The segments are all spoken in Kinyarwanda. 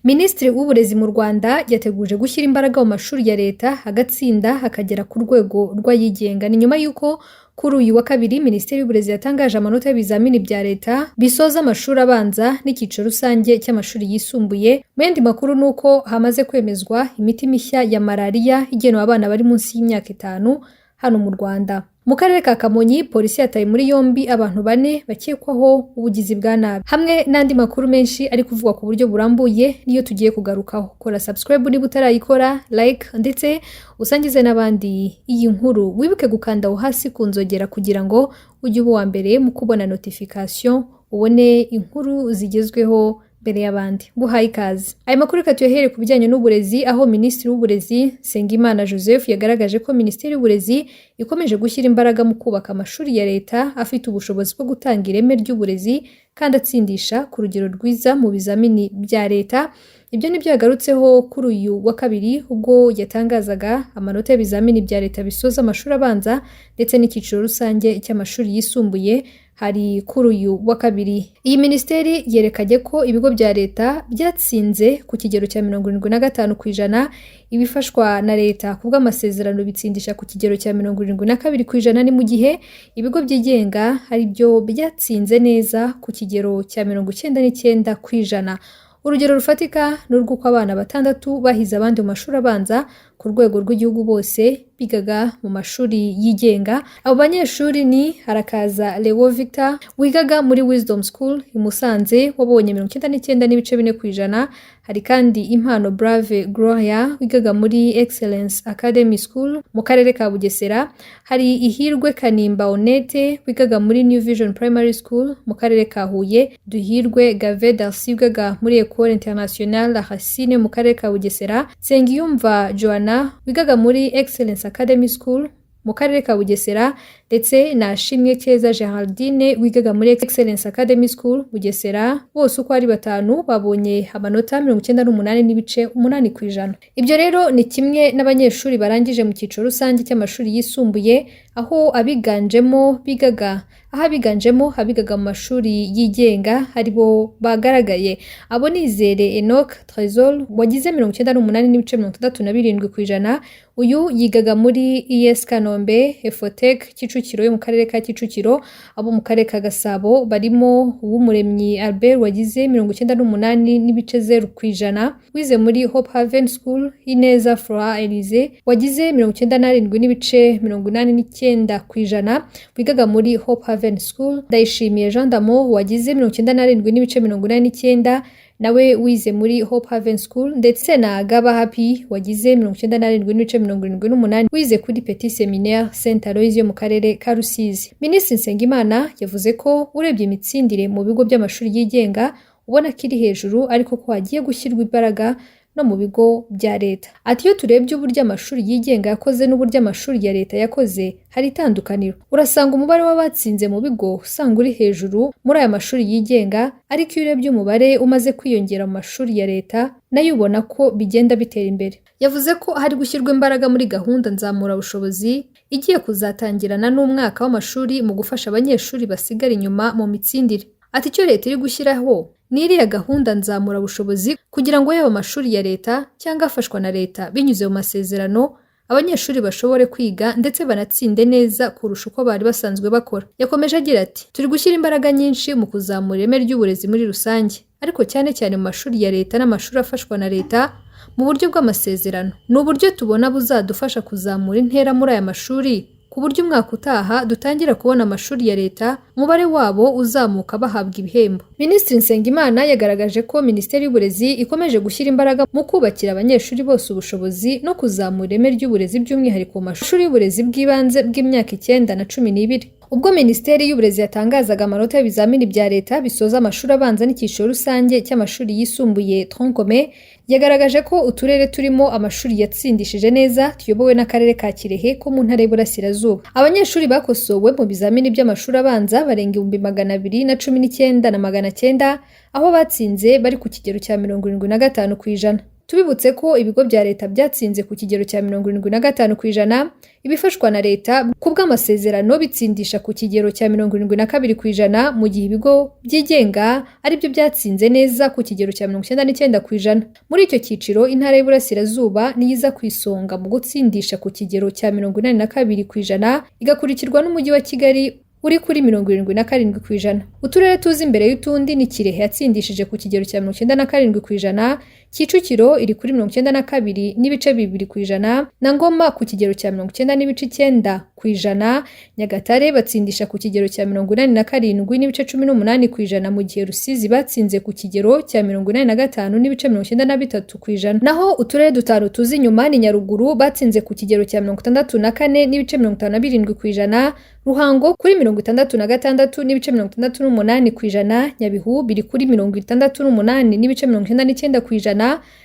Minisitiri w'uburezi mu Rwanda yateguje gushyira imbaraga mu mashuri ya leta hagatsinda hakagera ku rwego rw'ayigenga. Ni nyuma y'uko kuri uyu wa kabiri Minisiteri y'uburezi yatangaje amanota y'ibizamini bya leta bisoza amashuri abanza n'icyiciro rusange cy'amashuri yisumbuye. Mu yandi makuru ni uko hamaze kwemezwa imiti mishya ya malariya igenewe abana bari munsi y'imyaka 5 hano mu Rwanda. Mu karere ka Kamonyi, polisi yataye muri yombi abantu 4 bakekwaho ubugizi bwa nabi. Hamwe n'andi makuru menshi ari kuvugwa ku buryo burambuye niyo tugiye kugarukaho. Kora subscribe niba utarayikora, like ndetse usangize n'abandi iyi nkuru. Wibuke gukanda aho hasi ku nzogera kugira ngo ujye uba uwa mbere mu kubona notification, ubone inkuru zigezweho mbere y'abandi. Guhaye ikaze. Aya makuru katuyohere ku bijyanye n'uburezi, aho Minisitiri w'uburezi Nsengimana Joseph yagaragaje ko Minisiteri y'uburezi ikomeje gushyira imbaraga mu kubaka amashuri ya leta afite ubushobozi bwo gutanga ireme ry'uburezi kandi atsindisha ku rugero rwiza mu bizamini bya leta. Ibyo nibyo yagarutseho kuri uyu wa kabiri ubwo yatangazaga amanota y'ibizamini bya leta bisoza amashuri abanza ndetse n'icyiciro rusange cy'amashuri yisumbuye. Hari kuri uyu wa kabiri. Iyi minisiteri yerekanye ko ibigo bya leta byatsinze ku kigero cya 75% ibifashwa na leta kubw'amasezerano bitsindisha ku kigero cya 72%, ni mu gihe ibigo byigenga ari byo byatsinze neza ku kigero cya 99%. Urugero rufatika ni urw'uko abana 6 bahize abandi mu mashuri abanza ku rwego rw'igihugu bose bigaga mu mashuri yigenga. Abo banyeshuri ni Harakaza Leo Victor wigaga muri Wisdom School i Musanze wabonye 99.4%. Hari kandi Impano Brave Gloria wigaga muri Excellence Academy School mu karere ka Bugesera. Hari Ihirwe Kanimba Onete wigaga muri New Vision Primary School mu karere ka Huye. Duhirwe Gaveda wigaga muri Ecole Internationale Racine mu karere ka Bugesera. Sengiyumva Joanna wigaga muri Excellence Academy School mu karere ka Bugesera, ndetse na Shimwe Keza Geraldine wigaga muri Excellence Academy School Bugesera. Bose uko ari 5 babonye amanota 98.8%. Ibyo rero ni kimwe n'abanyeshuri barangije mu cyiciro rusange cy'amashuri yisumbuye, aho abiganjemo abigaga mu mashuri yigenga aribo bagaragaye. Abo Nizere Enoch Trésor wagize 98.67%. Uyu yigaga muri ES Kanombe Efotec Kicukiro yo mu karere ka Kicukiro. Abo mu karere ka Gasabo barimo Uwumuremyi Albert wagize 98.0%. Wize muri Hope Haven School Ineza Flora Elise wagize 97.89%. Wigaga muri Hope Haven School. Ndayishimiye Jean Damo wagize 97.89%, nawe wize muri Hope Haven School, ndetse na Gaba Happy wagize 97.78% wize kuri Petit Seminaire Saint Aloys yo mu karere ka Rusizi. Minisitiri Nsengimana yavuze ko urebye imitsindire mu bigo by'amashuri yigenga ubona kiri hejuru, ariko ko hagiye gushyirwa imbaraga no mu bigo bya leta. Ati iyo turebye uburyo amashuri yigenga yakoze n'uburyo amashuri ya leta yakoze hari itandukaniro. Urasanga umubare w'abatsinze mu bigo usanga uri hejuru muri aya mashuri yigenga, ariko iyo urebye umubare umaze kwiyongera mu mashuri ya leta nayo ubona ko bigenda bitera imbere. Yavuze ko hari gushyirwa imbaraga muri gahunda nzamura bushobozi igiye kuzatangirana n'umwaka w'amashuri mu gufasha abanyeshuri basigara inyuma mu mitsindire. Ati icyo leta iri gushyiraho ni iriya gahunda nzamura bushobozi kugira ngo yaba amashuri ya leta cyangwa afashwa na leta binyuze mu masezerano abanyeshuri bashobore kwiga ndetse banatsinde neza kurusha uko bari basanzwe bakora. Yakomeje agira ati turi gushyira imbaraga nyinshi mu kuzamura ireme ry'uburezi muri rusange, ariko cyane cyane mu mashuri ya leta n'amashuri afashwa na leta mu buryo bw'amasezerano. Ni uburyo tubona buzadufasha kuzamura intera muri aya mashuri ku buryo umwaka utaha dutangira kubona amashuri ya leta umubare wabo uzamuka bahabwa ibihembo. Minisitiri Nsengimana yagaragaje ko Minisiteri y'uburezi ikomeje gushyira imbaraga mu kubakira abanyeshuri bose ubushobozi no kuzamura ireme ry'uburezi by'umwihariko mu mashuri y'uburezi bw'ibanze bw'imyaka 9 na 12. Ubwo Minisiteri y'uburezi yatangazaga amanota y'ibizamini bya leta bisoza amashuri abanza n'icyiciro rusange cy'amashuri yisumbuye troncome, yagaragaje ko uturere turimo amashuri yatsindishije neza tuyobowe n'akarere ka Kirehe ko mu ntara y'Iburasirazuba. Abanyeshuri bakosowe mu bizamini by'amashuri abanza barenga 219,900, aho batsinze bari ku kigero cya 75%. Tubibutse ko ibigo bya leta byatsinze ku kigero cya 75%, ibifashwa na leta kubw'amasezerano bitsindisha ku kigero cya 72%, mu gihe ibigo byigenga ari byo byatsinze neza ku kigero cya 99%. Muri icyo cyiciro intara y'Iburasirazuba niyiza ku isonga mu gutsindisha ku kigero cya 82%, igakurikirwa n'umujyi wa Kigali uri kuri 77%. Uturere tuzi imbere y'utundi ni Kirehe yatsindishije ku kigero cya 97%, Kicukiro iri kuri 92.2%, na Ngoma ku kigero cya 90.9%, Nyagatare batsindisha ku kigero cya 87.18%, mu gihe Rusizi batsinze ku kigero cya 85.93%. Naho uturere dutanu tuzi inyuma ni Nyaruguru batsinze ku kigero cya 64.57%, Ruhango kuri 66.68%, Nyabihu biri kuri 68.99%,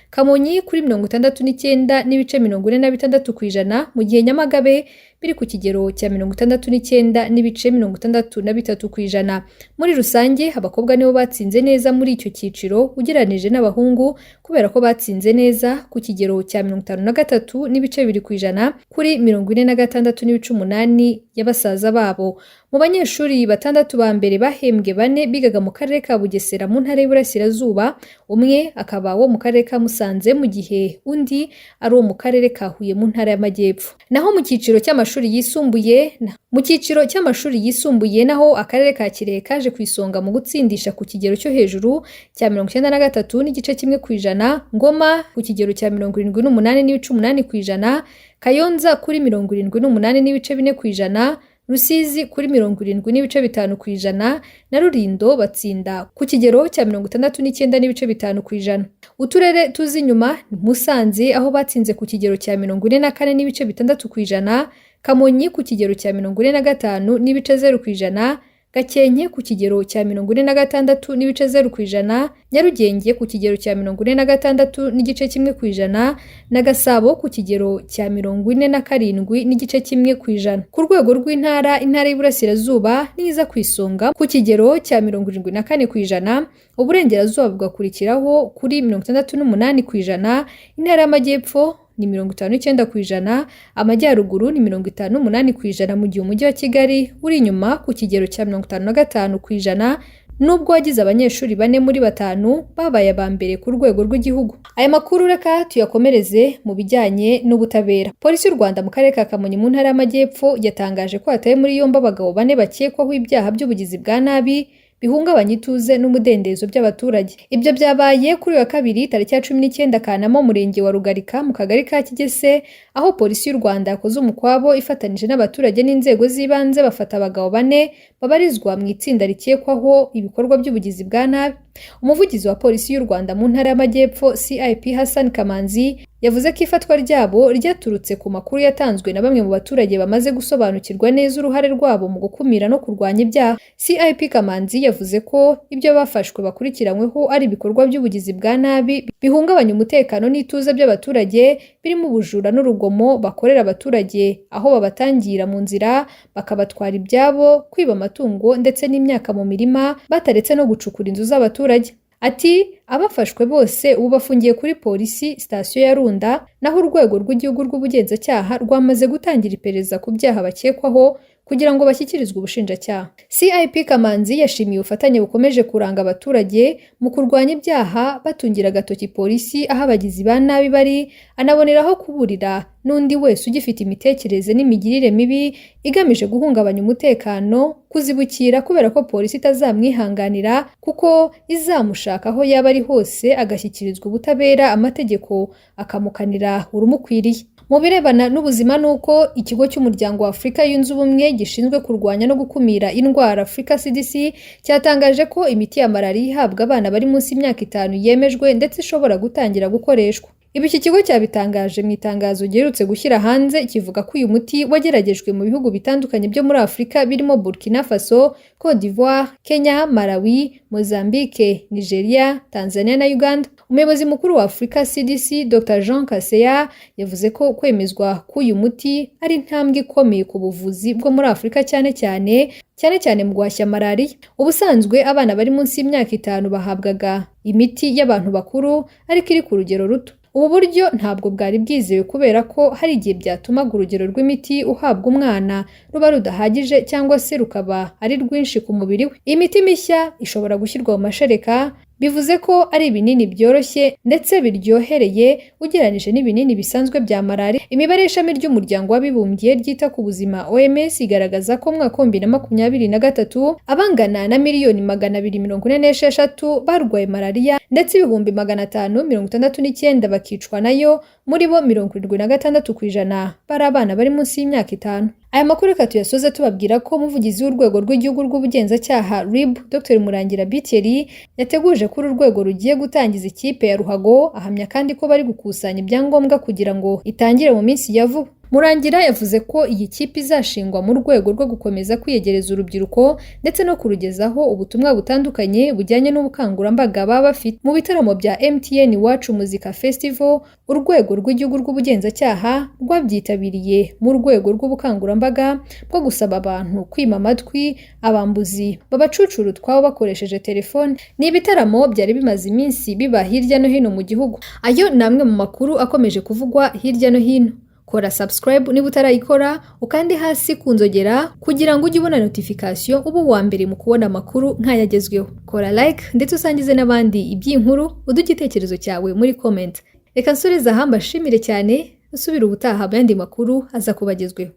Kamonyi kuri 69.46%, mu gihe Nyamagabe biri ku kigero cya 69.63%. Muri rusange abakobwa nibo batsinze neza muri icyo cyiciro ugereranije n'abahungu, kubera ko batsinze neza ku kigero cya 53.2% kuri 46.8% y'abasaza babo. Mu banyeshuri batandatu ba mbere bahembwe 4 bigaga mu karere ka Bugesera mu ntara y'Iburasirazuba, umwe akaba wo mu karere ka Musanze, mu gihe undi ari wo mu karere ka Huye mu ntara y'Amajyepfo. Naho mu cyiciro cy'amashuri yisumbuye naho akarere ka Kirehe kaje ku isonga mu gutsindisha ku kigero cyo hejuru cya 93.1%, Ngoma ku kigero cya 78.8%, Kayonza kuri 78.4%, Rusizi kuri 70.5%, na Rulindo batsinda ku kigero cya 69.5%. Uturere tuzi inyuma ni Musanze aho batsinze ku kigero cya 44.6%, Kamonyi ku kigero cya 45.0%, Gakenke ku kigero cya 46.0%, Nyarugenge ku kigero cya 46.1%, na Gasabo ku kigero cya 47.1%. Ku rwego rw'intara, intara y'Iburasirazuba niza ku isonga ku kigero cya 74%, Uburengerazuba bugakurikiraho kuri 68%, intara y'Amajyepfo ni 59%, Amajyaruguru ni 58%, mu gihe umujyi wa Kigali uri inyuma ku kigero cya 55%, nubwo wagize abanyeshuri 4 muri 5 babaye aba mbere ku rwego rw'igihugu. Aya makuru reka tuyakomereze mu bijyanye n'ubutabera. Polisi y'u Rwanda mu karere ka Kamonyi mu ntara y'Amajyepfo yatangaje ko hataye muri yombi abagabo 4 bakekwaho ibyaha by'ubugizi bwa nabi bihungabanya ituze n'umudendezo by'abaturage. Ibyo byabaye kuri wa kabiri tariki ya 19 Kanama mu murenge wa Rugarika mu kagari ka Kigese, aho polisi y'u Rwanda yakoze umukwabo ifatanije n'abaturage n'inzego z'ibanze bafata abagabo 4 babarizwa mu itsinda rikekwaho ibikorwa by'ubugizi bwa nabi. Umuvugizi wa polisi y'u Rwanda mu ntara y'Amajyepfo CIP Hassan Kamanzi yavuze ko ifatwa ryabo ryaturutse ku makuru yatanzwe na bamwe mu baturage bamaze gusobanukirwa neza uruhare rwabo mu gukumira no kurwanya ibyaha. CIP Kamanzi yavuze ko ibyo bafashwe bakurikiranyweho ari ibikorwa by'ubugizi bwa nabi bihungabanya umutekano n'ituze by'abaturage, birimo ubujura n'urugomo bakorera abaturage, aho babatangira mu nzira bakabatwara ibyabo, kwiba amatungo ndetse n'imyaka mu mirima, bataretse no gucukura inzu z'abaturage. Ati abafashwe bose ubu bafungiye kuri polisi sitasiyo ya Runda, naho urwego rw'igihugu rw'ubugenzacyaha rwamaze gutangira iperereza ku byaha bakekwaho kugira ngo bashyikirizwe ubushinjacyaha. CIP Kamanzi yashimiye ubufatanye bukomeje kuranga abaturage mu kurwanya ibyaha, batungira agatoki polisi aho abagizi ba nabi bari, anaboneraho kuburira n'undi wese ugifite imitekerereze n'imigirire mibi igamije guhungabanya umutekano kuzibukira, kubera ko polisi itazamwihanganira kuko izamushaka aho yaba ari hose agashyikirizwa ubutabera, amategeko akamukanira urumukwiriye. Mu birebana n'ubuzima nuko ikigo cy'umuryango wa Afurika yunze ubumwe gishinzwe kurwanya no gukumira indwara Africa CDC cyatangaje ko imiti ya malaria ihabwa abana bari munsi y'imyaka 5 yemejwe ndetse ishobora gutangira gukoreshwa. Ibi iki kigo cyabitangaje mu itangazo giherutse gushyira hanze, kivuga ko uyu muti wageragejwe mu bihugu bitandukanye byo muri Afurika birimo Burkina Faso, Cote d'Ivoire, Kenya, Malawi, Mozambique, Nigeria, Tanzania na Uganda. Umuyobozi mukuru wa Africa CDC Dr. Jean Kaseya yavuze ko kwemezwa k'uyu muti ari intambwe ikomeye ku buvuzi bwo muri Afurika cyane cyane mu guhashya malaria. Ubusanzwe abana bari munsi y'imyaka 5 bahabwaga imiti y'abantu bakuru ariko iri ku rugero ruto. Ubu buryo ntabwo bwari bwizewe kubera ko hari igihe byatumaga urugero rw'imiti uhabwa umwana ruba rudahagije cyangwa se rukaba ari rwinshi ku mubiri we. Imiti mishya ishobora gushyirwa mu mashereka, bivuze ko ari ibinini byoroshye ndetse biryohereye ugereranyije n'ibinini bisanzwe bya malaria. Imibare y'ishami ry'umuryango w'abibumbye ryita ku buzima OMS igaragaza ko mu mwaka wa 2023 abangana na miliyoni 246 barwaye malaria ndetse ibihumbi 569 bakicwa nayo, muri bo 76% bari abana bari munsi y'imyaka 5. Aya makuru reka tuyasoze tubabwira ko umuvugizi w'urwego rw'igihugu rw'ubugenzacyaha RIB Dr Murangira Biteri yateguje ko urwego rugiye gutangiza ikipe ya ruhago, ahamya kandi ko bari gukusanya ibyangombwa kugira ngo itangire mu minsi ya vuba. Murangira yavuze ko iyi kipe izashingwa mu rwego rwo gukomeza kwiyegereza urubyiruko ndetse no kurugezaho ubutumwa butandukanye bujyanye n'ubukangurambaga baba bafite. Mu bitaramo bya MTN Iwacu Muzika Festival, urwego rw'igihugu rw'ubugenzacyaha rwabyitabiriye mu rwego rw'ubukangurambaga bwo gusaba abantu kwima amatwi abambuzi babacucura utwabo bakoresheje telefone. Ni ibitaramo byari bimaze iminsi biba hirya no hino mu gihugu. Ayo ni amwe mu makuru akomeje kuvugwa hirya no hino. Kora subscribe niba utarayikora, ukande hasi ku nzogera kugira ngo ujye ubona notification uba uwa mbere mu kubona amakuru nk'ayagezweho. Kora like ndetse usangize n'abandi iby'inkuru, uduhe igitekerezo cyawe muri comment. Reka nsoreze aha mbashimire cyane, usubira ubutaha mu yandi makuru aza kubagezweho.